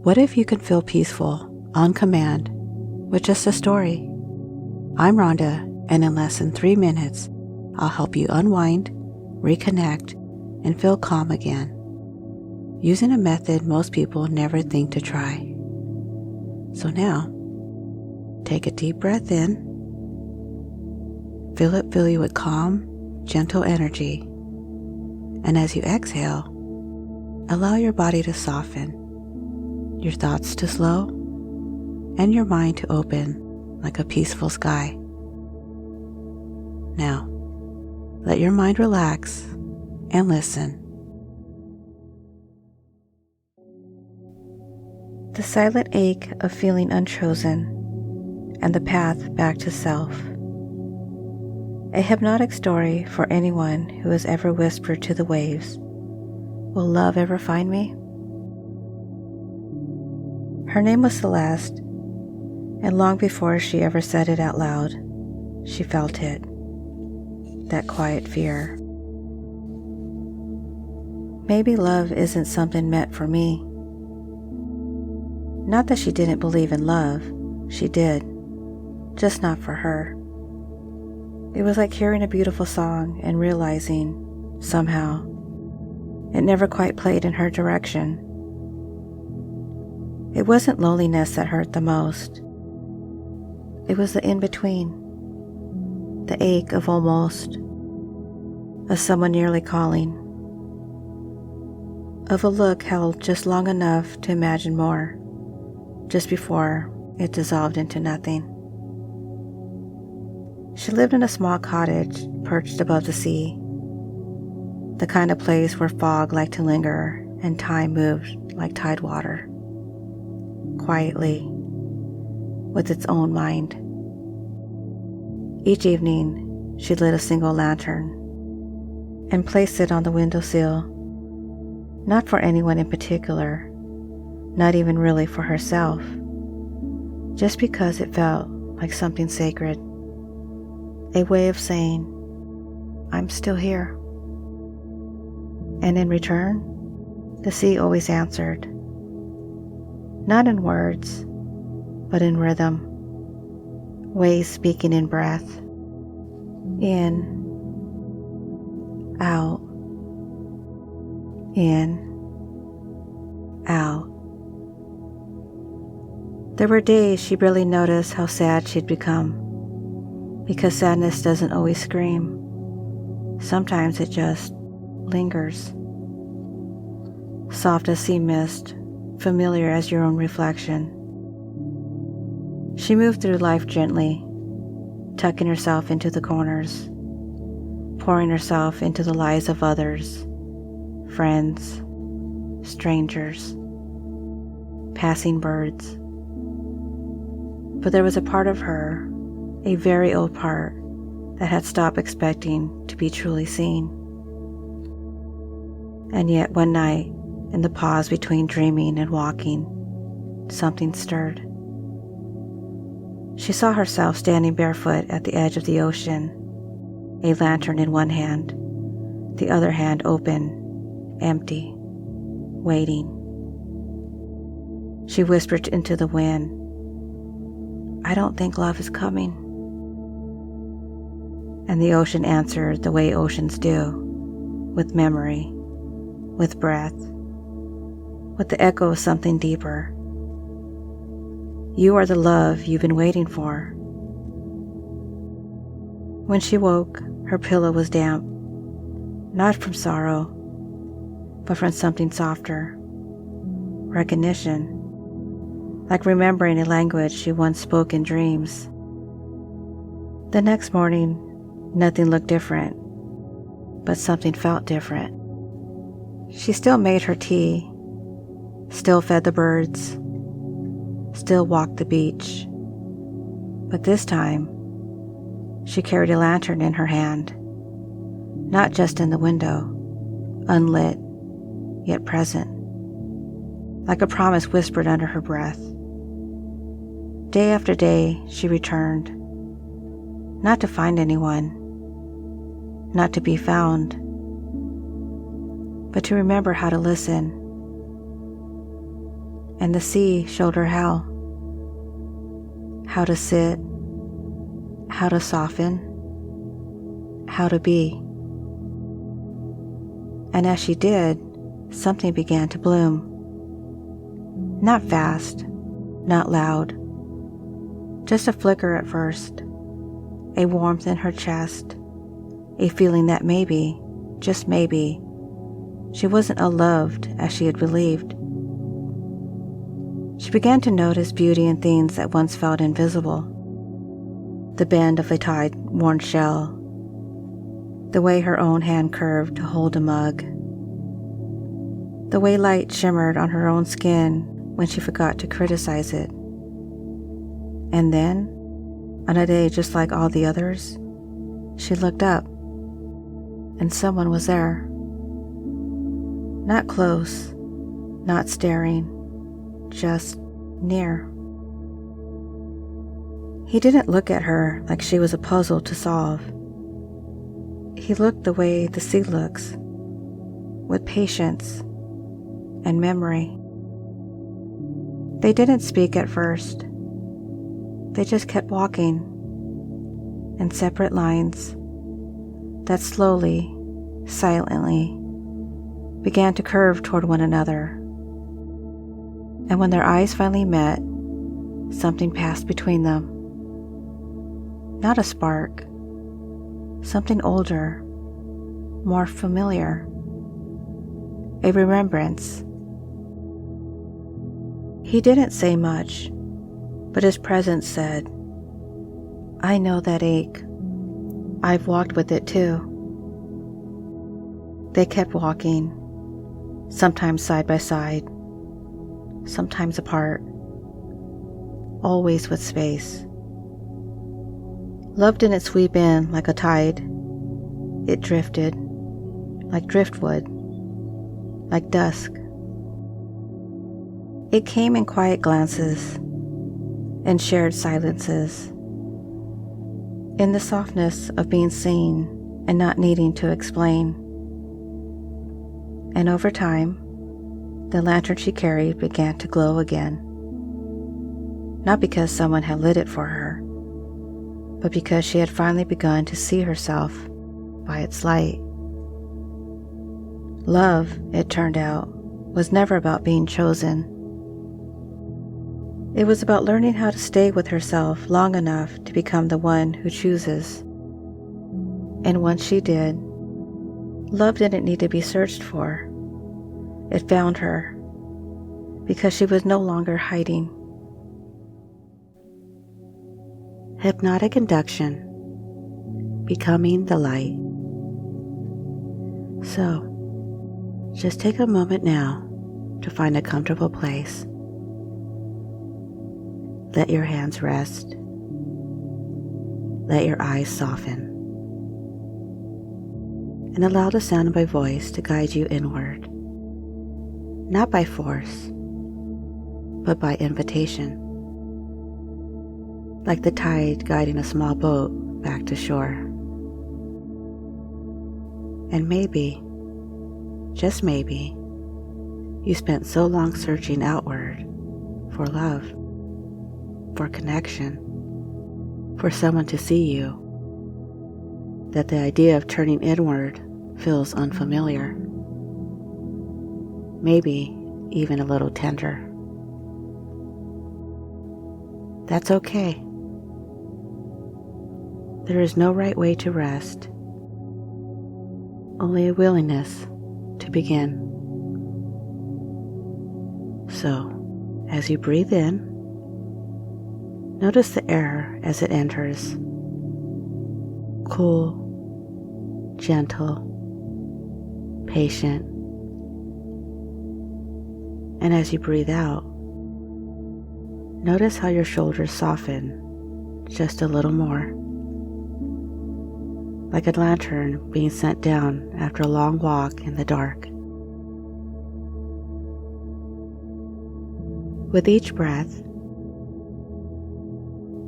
What if you can feel peaceful, on command, with just a story? I'm Rhonda, and in less than 3 minutes, I'll help you unwind, reconnect, and feel calm again, using a method most people never think to try. So now, take a deep breath in, feel it fill you with calm, gentle energy, and as you exhale, allow your body to soften, your thoughts to slow, and your mind to open like a peaceful sky. Now, let your mind relax and listen. The silent ache of feeling unchosen and the path back to self. A hypnotic story for anyone who has ever whispered to the waves, "Will love ever find me?" Her name was Celeste, and long before she ever said it out loud, she felt it, that quiet fear. Maybe love isn't something meant for me. Not that she didn't believe in love, she did, just not for her. It was like hearing a beautiful song and realizing, somehow, it never quite played in her direction. It wasn't loneliness that hurt the most. It was the in-between, the ache of almost, of someone nearly calling, of a look held just long enough to imagine more, just before it dissolved into nothing. She lived in a small cottage perched above the sea, the kind of place where fog liked to linger and time moved like tide water, quietly, with its own mind. Each evening, she lit a single lantern and placed it on the windowsill, not for anyone in particular, not even really for herself, just because it felt like something sacred, a way of saying, "I'm still here." And in return, the sea always answered, not in words, but in rhythm, waves speaking in breath, in, out, in, out. There were days she barely noticed how sad she'd become, because sadness doesn't always scream. Sometimes it just lingers. Soft as sea mist, familiar as your own reflection. She moved through life gently, tucking herself into the corners, pouring herself into the lives of others, friends, strangers, passing birds. But there was a part of her, a very old part, that had stopped expecting to be truly seen. And yet one night, in the pause between dreaming and walking, something stirred. She saw herself standing barefoot at the edge of the ocean, a lantern in one hand, the other hand open, empty, waiting. She whispered into the wind, "I don't think love is coming." And the ocean answered the way oceans do, with memory, with breath, with the echo of something deeper. You are the love you've been waiting for. When she woke, her pillow was damp, not from sorrow, but from something softer, recognition, like remembering a language she once spoke in dreams. The next morning, nothing looked different, but something felt different. She still made her tea, still fed the birds, still walked the beach, but this time, she carried a lantern in her hand, not just in the window, unlit, yet present, like a promise whispered under her breath. Day after day, she returned, not to find anyone, not to be found, but to remember how to listen. and the sea showed her how to sit, how to soften, how to be. And as she did, something began to bloom. Not fast, not loud, just a flicker at first, a warmth in her chest, a feeling that maybe, just maybe, she wasn't unloved as she had believed. She began to notice beauty in things that once felt invisible. The bend of a tide-worn shell, the way her own hand curved to hold a mug, the way light shimmered on her own skin when she forgot to criticize it. And then, on a day just like all the others, she looked up, and someone was there. Not close, not staring, just near. He didn't look at her like she was a puzzle to solve. He looked the way the sea looks, with patience and memory. They didn't speak at first. They just kept walking in separate lines that slowly, silently began to curve toward one another. And when their eyes finally met, something passed between them. Not a spark, something older, more familiar, a remembrance. He didn't say much, but his presence said, "I know that ache. I've walked with it too." They kept walking, sometimes side by side, sometimes apart, always with space. Love didn't sweep in like a tide. It drifted, like driftwood, like dusk. It came in quiet glances, in shared silences, in the softness of being seen and not needing to explain. And over time, the lantern she carried began to glow again. Not because someone had lit it for her, but because she had finally begun to see herself by its light. Love, it turned out, was never about being chosen. It was about learning how to stay with herself long enough to become the one who chooses. And once she did, love didn't need to be searched for. It found her, because she was no longer hiding. Hypnotic Induction, Becoming the Light. So, just take a moment now to find a comfortable place. Let your hands rest. Let your eyes soften. And allow the sound of my voice to guide you inward. Not by force, but by invitation. Like the tide guiding a small boat back to shore. And maybe, just maybe, you spent so long searching outward for love, for connection, for someone to see you, that the idea of turning inward feels unfamiliar, maybe even a little tender. That's okay. There is no right way to rest, only a willingness to begin. So, as you breathe in, notice the air as it enters. Cool, gentle, patient. And as you breathe out, notice how your shoulders soften just a little more. Like a lantern being sent down after a long walk in the dark. With each breath,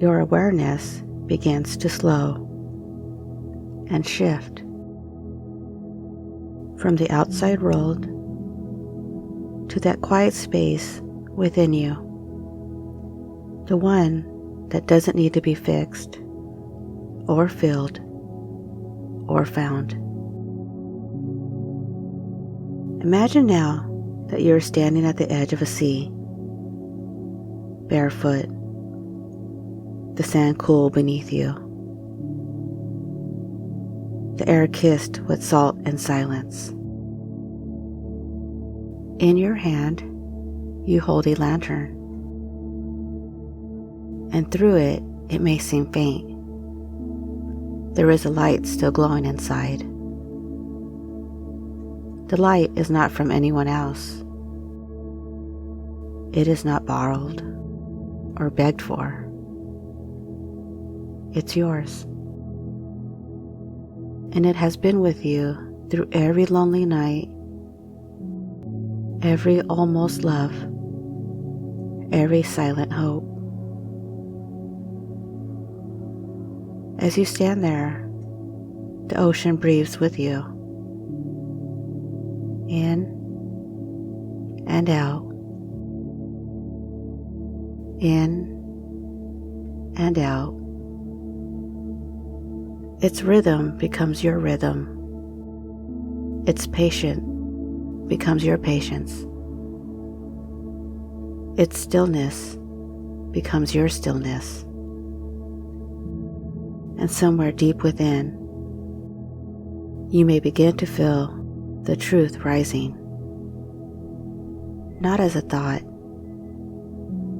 your awareness begins to slow and shift from the outside world to that quiet space within you, the one that doesn't need to be fixed or filled or found. Imagine now that you're standing at the edge of a sea, barefoot, the sand cool beneath you, the air kissed with salt and silence. In your hand, you hold a lantern, and through it, it may seem faint. There is a light still glowing inside. The light is not from anyone else. It is not borrowed or begged for. It's yours. And it has been with you through every lonely night, every almost love, every silent hope. As you stand there, the ocean breathes with you, in and out, in and out. Its rhythm becomes your rhythm. Its patience becomes your patience. Its stillness becomes your stillness. And somewhere deep within, you may begin to feel the truth rising, not as a thought,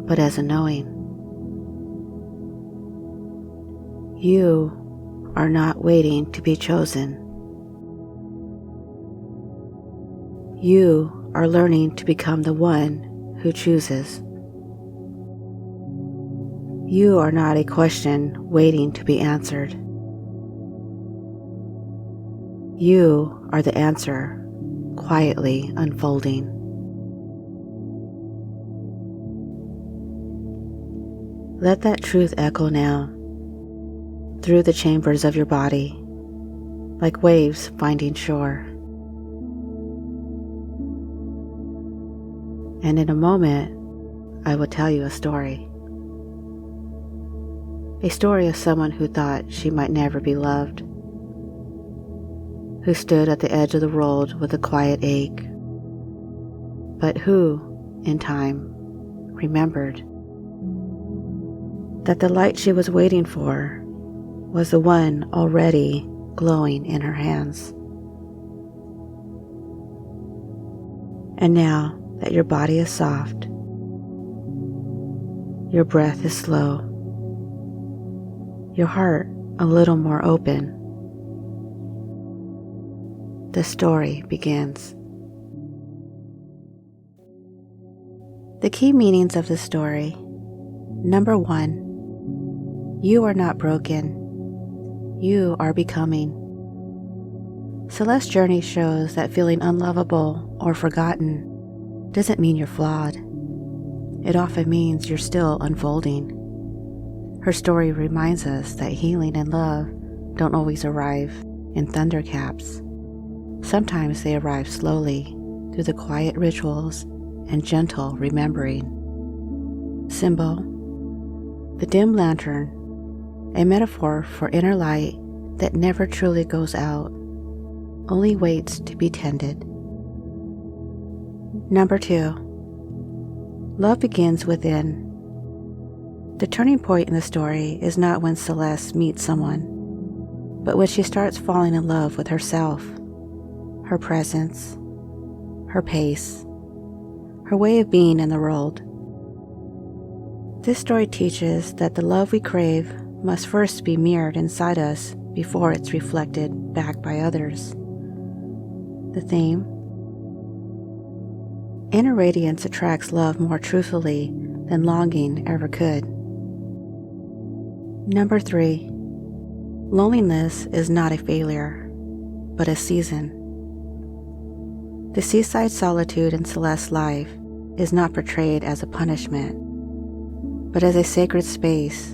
but as a knowing. You are not waiting to be chosen. You are learning to become the one who chooses. You are not a question waiting to be answered. You are the answer quietly unfolding. Let that truth echo now through the chambers of your body, like waves finding shore. And in a moment, I will tell you a story. A story of someone who thought she might never be loved, who stood at the edge of the road with a quiet ache, but who, in time, remembered that the light she was waiting for was the one already glowing in her hands. And now that your body is soft, your breath is slow, your heart a little more open, the story begins. The key meanings of the story. Number 1, you are not broken. You are becoming. Celeste's journey shows that feeling unlovable or forgotten doesn't mean you're flawed. It often means you're still unfolding. Her story reminds us that healing and love don't always arrive in thundercaps. Sometimes they arrive slowly through the quiet rituals and gentle remembering. Symbol: the dim lantern, a metaphor for inner light that never truly goes out, only waits to be tended. Number 2, love begins within. The turning point in the story is not when Celeste meets someone, but when she starts falling in love with herself, her presence, her pace, her way of being in the world. This story teaches that the love we crave must first be mirrored inside us before it's reflected back by others. The theme: inner radiance attracts love more truthfully than longing ever could. Number 3, loneliness is not a failure, but a season. The seaside solitude in Celeste's life is not portrayed as a punishment, but as a sacred space,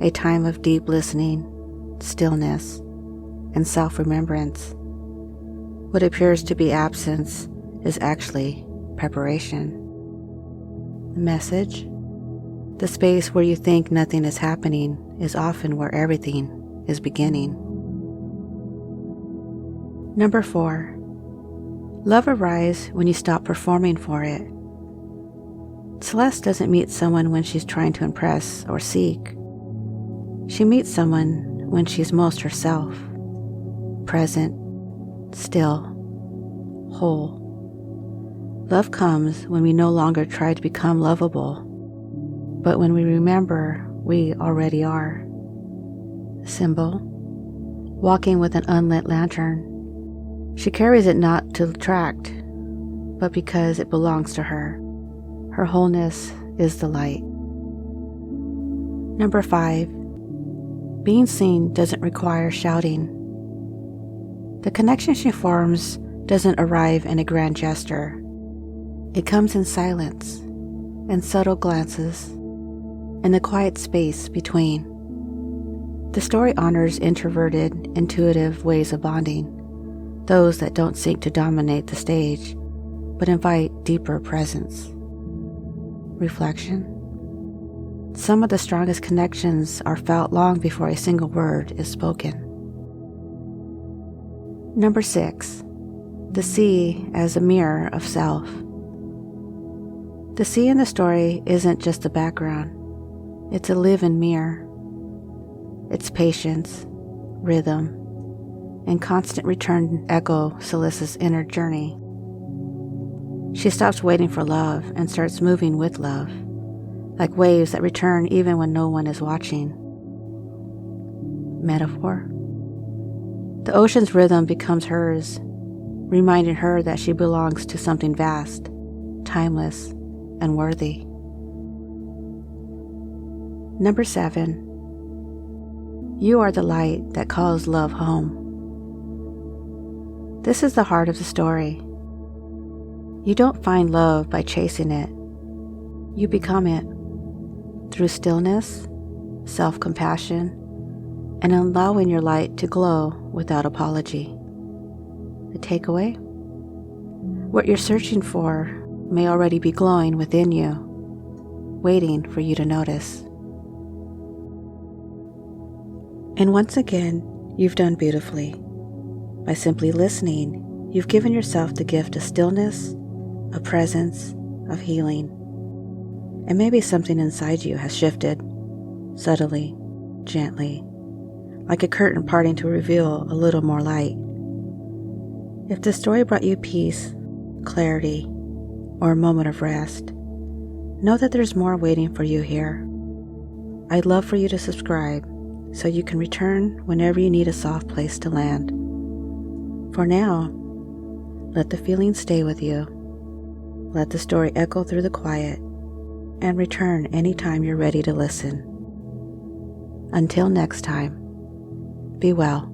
a time of deep listening, stillness, and self-remembrance. What appears to be absence is actually preparation. The message: the space where you think nothing is happening is often where everything is beginning. Number 4. Love arrives when you stop performing for it. Celeste doesn't meet someone when she's trying to impress or seek. She meets someone when she's most herself, present, still, whole. Love comes when we no longer try to become lovable, but when we remember we already are. Symbol: walking with an unlit lantern. She carries it not to attract, but because it belongs to her. Her wholeness is the light. Number 5. Being seen doesn't require shouting. The connection she forms doesn't arrive in a grand gesture. It comes in silence, in subtle glances, in the quiet space between. The story honors introverted, intuitive ways of bonding, those that don't seek to dominate the stage, but invite deeper presence. Reflection: some of the strongest connections are felt long before a single word is spoken. Number 6. The sea as a mirror of self. The sea in the story isn't just the background. It's a live-in mirror. Its patience, rhythm, and constant return echo Celeste's inner journey. She stops waiting for love and starts moving with love, like waves that return even when no one is watching. Metaphor: the ocean's rhythm becomes hers, reminding her that she belongs to something vast, timeless, and worthy. Number 7. You are the light that calls love home. This is the heart of the story. You don't find love by chasing it. You become it through stillness, self-compassion, and allowing your light to glow without apology. The takeaway? What you're searching for may already be glowing within you, waiting for you to notice. And once again, you've done beautifully. By simply listening, you've given yourself the gift of stillness, of presence, of healing. And maybe something inside you has shifted, subtly, gently, like a curtain parting to reveal a little more light. If the story brought you peace, clarity, or a moment of rest, know that there's more waiting for you here. I'd love for you to subscribe so you can return whenever you need a soft place to land. For now, let the feeling stay with you. Let the story echo through the quiet, and return anytime you're ready to listen. Until next time, be well.